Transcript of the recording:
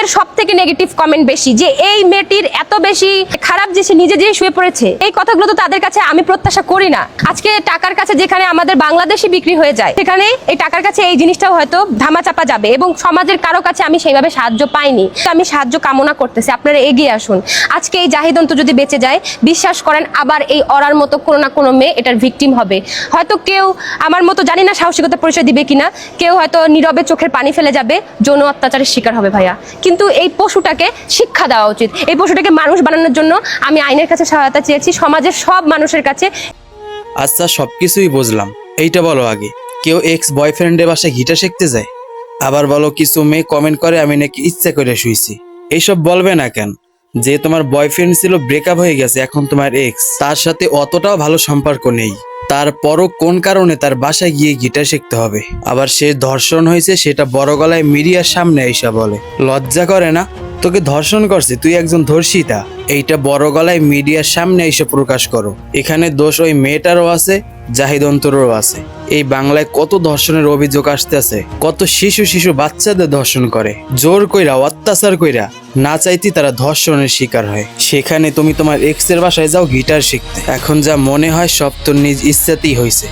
সমাজের সবথেকে negative comment বেশি, যে এই মেয়েটির এত বেশি খারাপ যে সে নিজে যে শুয়ে পড়েছে। এই কথাগুলো তো তাদের কাছে আমি প্রত্যাশা করি না। আজকে টাকার কাছে যেখানে আমাদের বাংলাদেশি বিক্রি হয়ে যায়, সেখানে এই টাকার কাছে এই জিনিসটাও হয়তো ধামাচাপা যাবে, এবং সমাজের কারো কাছে আমি সেইভাবে সাহায্য পাইনি। আমি সাহায্য কামনা করতেছি, আপনারা এগিয়ে আসুন। আজকে এই জাহিদন্ত যদি বেঁচে যায়, বিশ্বাস করেন আবার এই অরার মতো কোনো না কোনো মেয়ে এটার ভিকটিম হবে। হয়তো কেউ আমার মতো জানি না সাহসিকতা পরিচয় দিবে কিনা, কেউ হয়তো নীরবে চোখের পানি ফেলে যাবে, যৌন অত্যাচারের শিকার হবে ভাইয়া। কিন্তু এই পশুটাকে শিক্ষা দেওয়া উচিত। এই পশুটাকে মানুষ বানানোর জন্য আমি আইনের কাছে সহায়তা চেয়েছি, সমাজের সব মানুষের কাছে। আচ্ছা সবকিছুই বুঝলাম, এইটা বলো আগে, কেউ এক্স বয়ফ্রেন্ডের বাসায় গিটার শিখতে যায়? আবার বলো কিছু মেয়ে কমেন্ট করে আমি নাকি ইচ্ছা করে শুইছি। এইসব বলবে না কেন? যে তোমার বয়ফ্রেন্ড ছিল, ব্রেকআপ হয়ে গেছে, এখন তোমার এক্স, তার সাথে অতটাও ভালো সম্পর্ক নেই, তারপরও কোন কারণে তার বাসায় গিয়ে গিটার শিখতে হবে? আবার সে ধর্ষণ হয়েছে সেটা বড় গলায় মিডিয়ার সামনে এসে বলে। লজ্জা করে না? তোকে ধর্ষণ করছে, তুই একজন ধর্ষিতা, এইটা বড় গলায় মিডিয়ার সামনে এসে প্রকাশ করো। এখানে দোষ ওই মেয়েটারও আছে, জাহিদ অন্তরেরও আছে। এই বাংলায় কত ধর্ষণের অভিযোগ আসতেছে, কত শিশু বাচ্চাদের ধর্ষণ করে, জোর কইরা অত্যাচার কইরা, না চাইতে তারা ধর্ষণের শিকার হয়। সেখানে তুমি তোমার এক্সের বাসায় যাও গিটার শিখতে। এখন যা মনে হয় সব তোর নিজ ইচ্ছাতেই হয়েছে।